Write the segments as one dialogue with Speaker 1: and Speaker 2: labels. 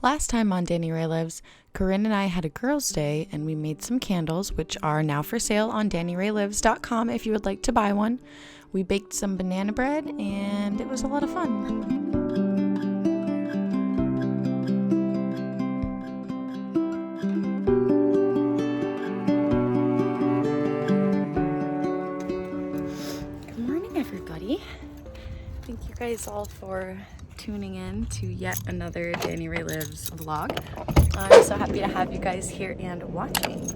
Speaker 1: Last time on Danny Ray Lives, Corinne and I had a girls' day and we made some candles, which are now for sale on DannyRayLives.com if you would like to buy one. We baked some banana bread and it was a lot of fun. Good morning, everybody. Thank you guys all for tuning in to yet another Danny Ray Lives vlog. I'm so happy to have you guys here and watching.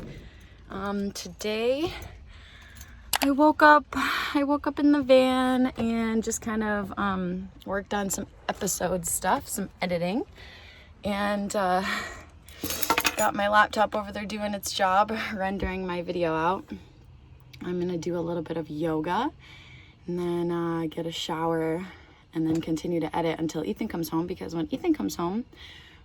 Speaker 1: Today I woke up in the van and just kind of worked on some episode stuff, some editing, and got my laptop over there doing its job, rendering my video out. I'm gonna do a little bit of yoga and then get a shower and then continue to edit until Ethan comes home, because when Ethan comes home,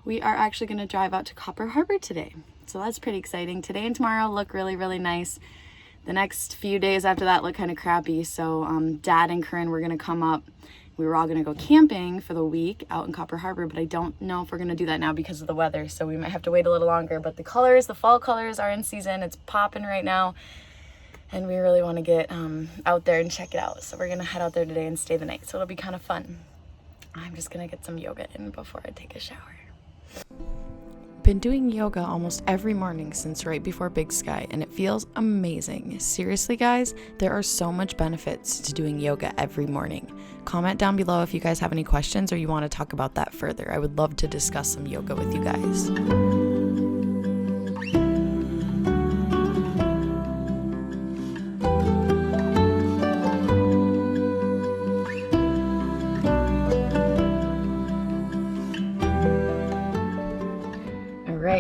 Speaker 1: we are actually going to drive out to Copper Harbor today. So that's pretty exciting. Today and tomorrow look really, really nice. The next few days after that look kind of crappy. So Dad and Corinne were going to come up. We were all going to go camping for the week out in Copper Harbor, but I don't know if we're going to do that now because of the weather. So we might have to wait a little longer. But the fall colors are in season. It's popping right now. And we really want to get out there and check it out. So we're going to head out there today and stay the night. So it'll be kind of fun. I'm just going to get some yoga in before I take a shower. Been doing yoga almost every morning since right before Big Sky, and it feels amazing. Seriously, guys, there are so much benefits to doing yoga every morning. Comment down below if you guys have any questions or you want to talk about that further. I would love to discuss some yoga with you guys.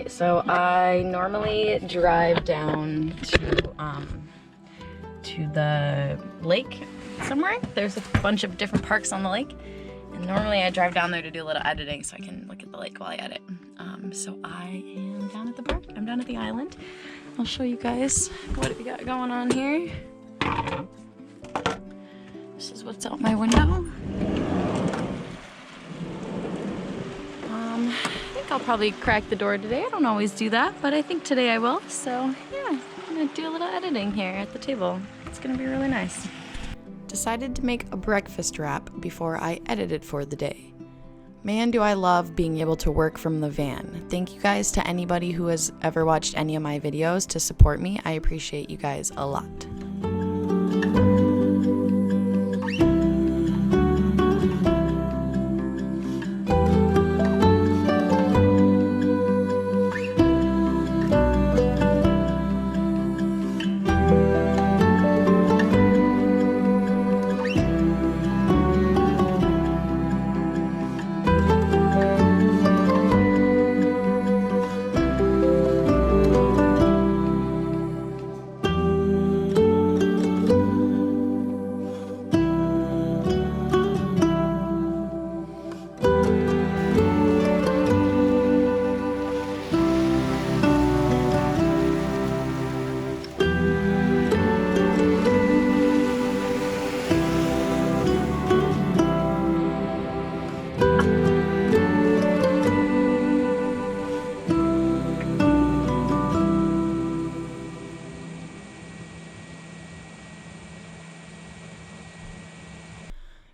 Speaker 1: So I normally drive down to the lake somewhere. There's a bunch of different parks on the lake, and normally I drive down there to do a little editing so I can look at the lake while I edit. So I am down at the park. I'm down at the island. I'll show you guys what we got going on here. This is what's out my window. I think I'll probably crack the door today. I don't always do that, but I think today I will. So yeah, I'm gonna do a little editing here at the table. It's gonna be really nice. Decided to make a breakfast wrap before I edited for the day. Man, do I love being able to work from the van. Thank you guys to anybody who has ever watched any of my videos to support me. I appreciate you guys a lot.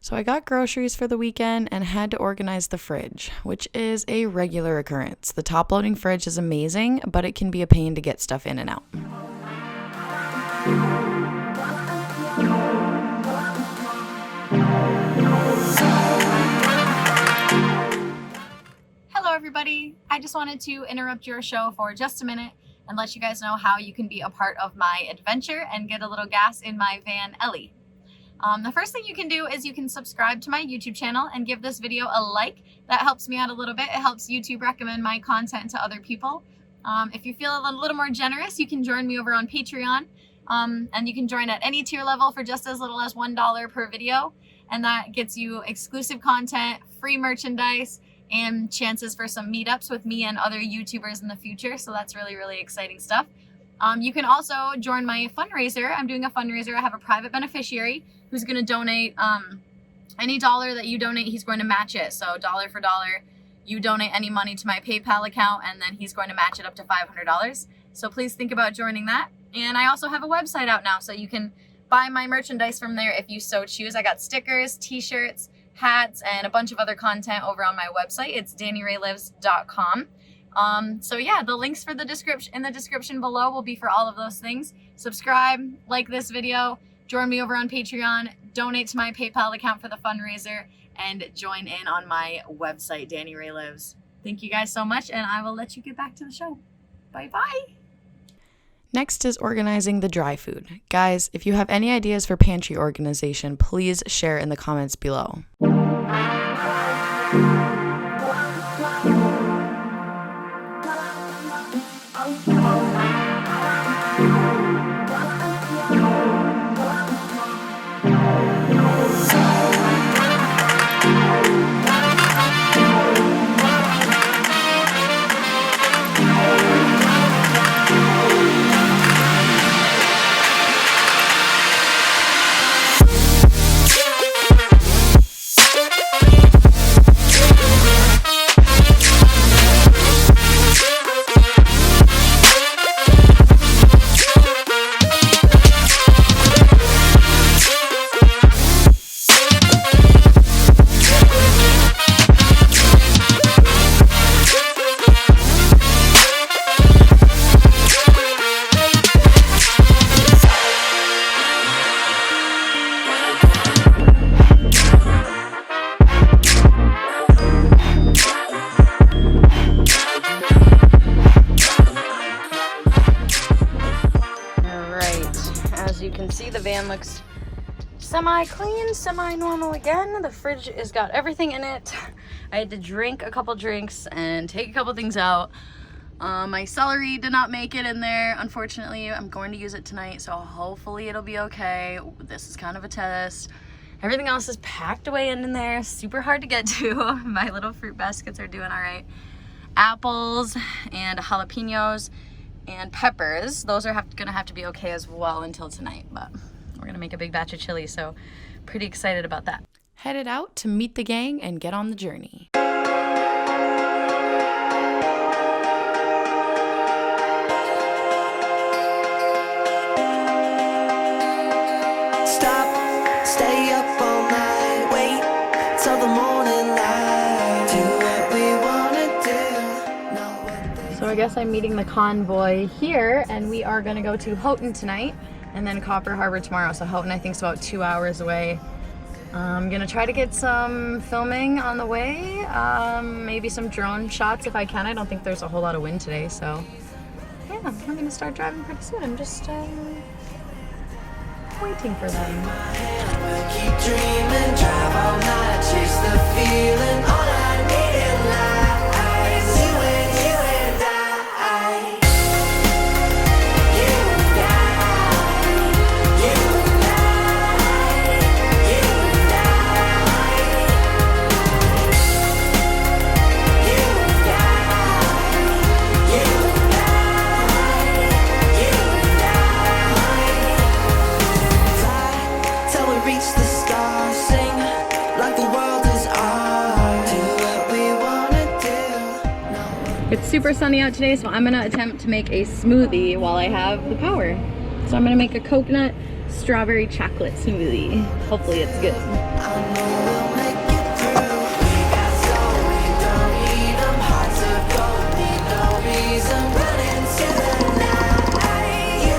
Speaker 1: So I got groceries for the weekend and had to organize the fridge, which is a regular occurrence. The top-loading fridge is amazing, but it can be a pain to get stuff in and out.
Speaker 2: Hello everybody, I just wanted to interrupt your show for just a minute and let you guys know how you can be a part of my adventure and get a little gas in my van Ellie. The first thing you can do is you can subscribe to my YouTube channel and give this video a like. That helps me out a little bit. It helps YouTube recommend my content to other people. If you feel a little more generous, you can join me over on Patreon. And you can join at any tier level for just as little as $1 per video. And that gets you exclusive content, free merchandise, and chances for some meetups with me and other YouTubers in the future. So that's really, really exciting stuff. You can also join my fundraiser. I'm doing a fundraiser. I have a private beneficiary who's going to donate any dollar that you donate, he's going to match it. So dollar for dollar, you donate any money to my PayPal account, and then he's going to match it up to $500. So please think about joining that. And I also have a website out now, so you can buy my merchandise from there if you so choose. I got stickers, t-shirts, hats, and a bunch of other content over on my website. It's DannyRayLives.com. So yeah, the links for the description in the description below will be for all of those things. Subscribe, like this video, join me over on Patreon, donate to my PayPal account for the fundraiser, and join in on my website, Danny Ray Lives. Thank you guys so much, and I will let you get back to the show. Bye-bye.
Speaker 1: Next is organizing the dry food. Guys, if you have any ideas for pantry organization, please share in the comments below. As you can see, the van looks semi-clean, semi-normal again. The fridge has got everything in it. I had to drink a couple drinks and take a couple things out. My celery did not make it in there, unfortunately. I'm going to use it tonight, so hopefully it'll be okay. This is kind of a test. Everything else is packed away in there, super hard to get to. My little fruit baskets are doing all right. Apples and jalapenos and peppers, those are gonna have to be okay as well until tonight, but we're gonna make a big batch of chili, so pretty excited about that. Headed out to meet the gang and get on the journey.
Speaker 3: Stop, stay up all night, wait till the morning light, do what we wanna do, know what.
Speaker 1: So I guess I'm meeting the convoy here, and we are gonna go to Houghton tonight and then Copper Harbor tomorrow. So Houghton I think is about 2 hours away. I'm gonna try to get some filming on the way, maybe some drone shots if I can. I don't think there's a whole lot of wind today, so yeah, we're gonna start driving pretty soon. I'm just waiting for them.
Speaker 3: We'll keep dreaming, drive all night, chase the feeling, all I need in life is you and I. You and I, you and I, you and I, you and I, you and I, till we reach the stars, sing like the world is ours. Do what we wanna do.
Speaker 1: It's super sunny out today, so I'm gonna attempt to make a smoothie while I have the power. So I'm gonna make a coconut strawberry chocolate smoothie. Hopefully it's good.
Speaker 3: I know we'll make it through. We got soul, we don't need 'em. Hearts of gold, need no reason. Running to the night. You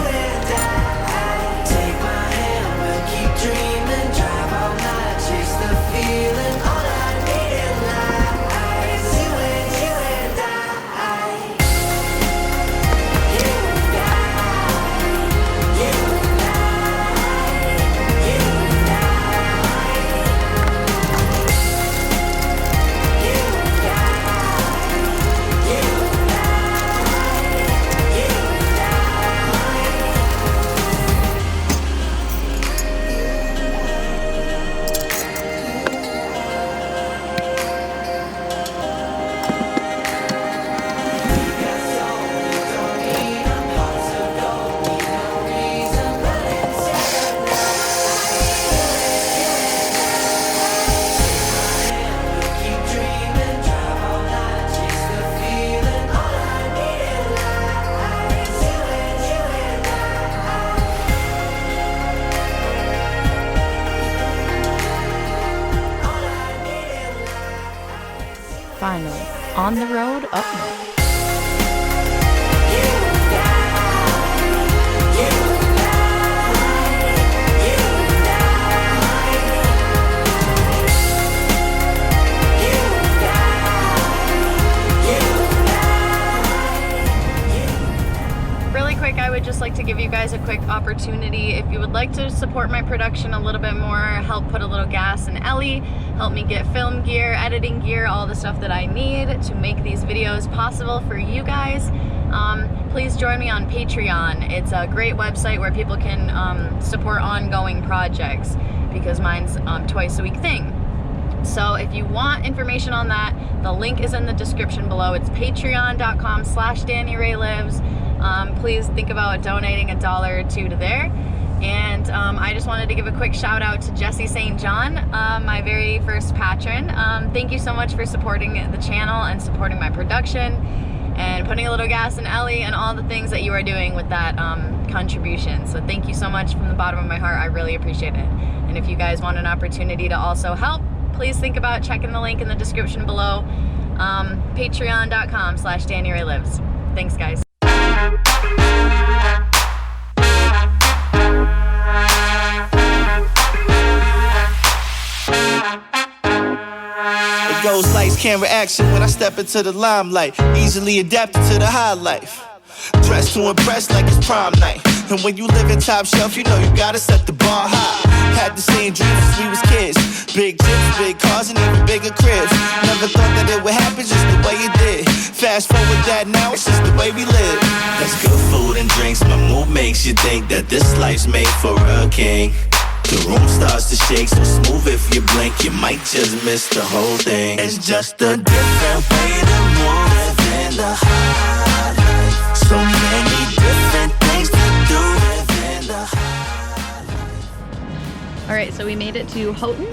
Speaker 3: and I. Take my hand, we'll keep dreaming. Drive all night, chase the feeling. All I need in life is you and I. You and I. You and I. You and I.
Speaker 1: Finally, on the road up north.
Speaker 2: Really quick, I would just like to give you guys a quick opportunity. If you would like to support my production a little bit more, help put a little gas in Ellie, help me get film gear, editing gear, all the stuff that I need to make these videos possible for you guys, please join me on Patreon. It's a great website where people can support ongoing projects, because mine's twice a week thing. So if you want information on that, the link is in the description below. It's patreon.com/DannyRayLives. Please think about donating $1 or $2 to there. And I just wanted to give a quick shout out to Jesse St. John, my very first patron. Thank you so much for supporting the channel and supporting my production and putting a little gas in Ellie and all the things that you are doing with that contribution. So thank you so much from the bottom of my heart. I really appreciate it. And if you guys want an opportunity to also help, please think about checking the link in the description below. Patreon.com/DannyRayLives. Thanks, guys.
Speaker 3: It goes lights, camera, action when I step into the limelight. Easily adapted to the high life. Dressed to impress like it's prom night. And when you live in top shelf, you know you gotta set the bar high. Had the same dreams since we was kids. Big trips, big cars, and even bigger cribs. Never thought that it would happen just the way it did. Fast forward that now, it's just the way we live. That's good food and drinks. My mood makes you think that this life's made for a king. The room starts to shake, so smooth if you blink, you might just miss the whole thing. It's just a different way to move within the high life. So many different things to do within the high life.
Speaker 1: All right, so we made it to Houghton,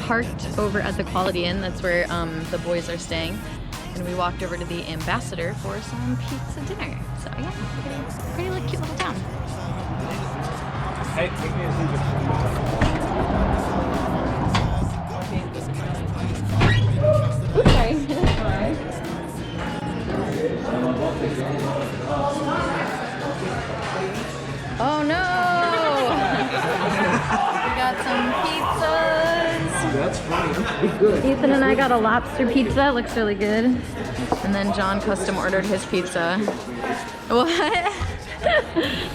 Speaker 1: parked over at the Quality Inn. That's where the boys are staying. And we walked over to the Ambassador for some pizza dinner. So yeah, pretty cute little town.
Speaker 4: Hey, take me a
Speaker 1: Oh no! We got some pizzas.
Speaker 4: That's funny. That's pretty good.
Speaker 1: Ethan and I got a lobster pizza. It looks really good. And then John custom ordered his pizza. What?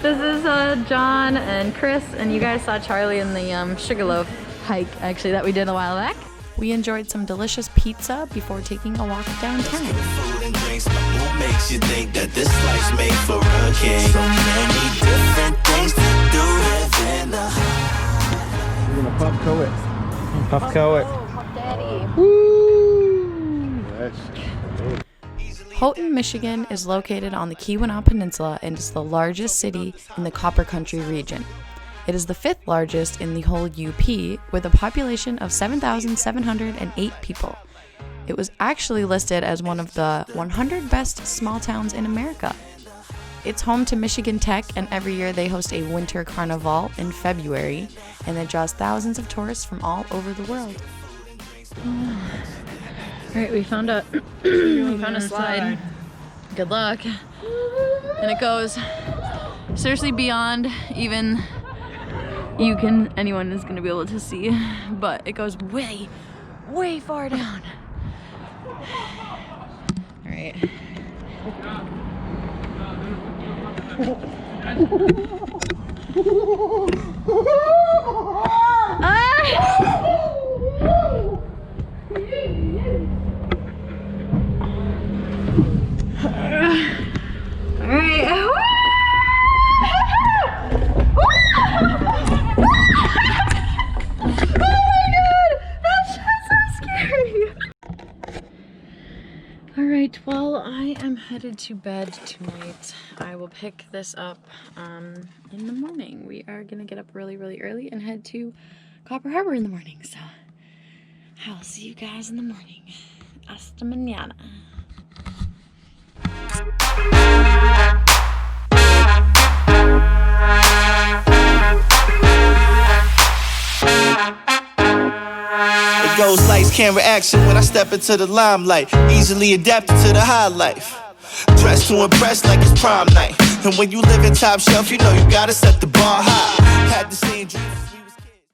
Speaker 1: This is John and Chris, and you guys saw Charlie in the Sugarloaf hike, actually, that we did a while back. We enjoyed some delicious pizza before taking a walk downtown.
Speaker 3: Food and drinks, my mood makes you think that this life's made for a king. So many different things to do within the high.
Speaker 4: We're gonna puff co it. Puff co it.
Speaker 1: Puff Daddy.
Speaker 4: Woo! That's
Speaker 1: Houghton, Michigan is located on the Keweenaw Peninsula and is the largest city in the Copper Country region. It is the 5th largest in the whole UP, with a population of 7,708 people. It was actually listed as one of the 100 best small towns in America. It's home to Michigan Tech, and every year they host a winter carnival in February, and it draws thousands of tourists from all over the world. All right, we found a slide. Good luck. And it goes seriously beyond even anyone is gonna be able to see, but it goes way, way far down. All right. Alright, well, I am headed to bed tonight. I will pick this up in the morning. We are gonna get up really, really early and head to Copper Harbor in the morning, so I'll see you guys in the morning. Hasta mañana.
Speaker 3: It Ghost lights, camera action when I step into the limelight. Easily adapted to the high life. Dressed to impress like it's prom night. And when you live in top shelf, you know you gotta set the bar high. Had the same dreams.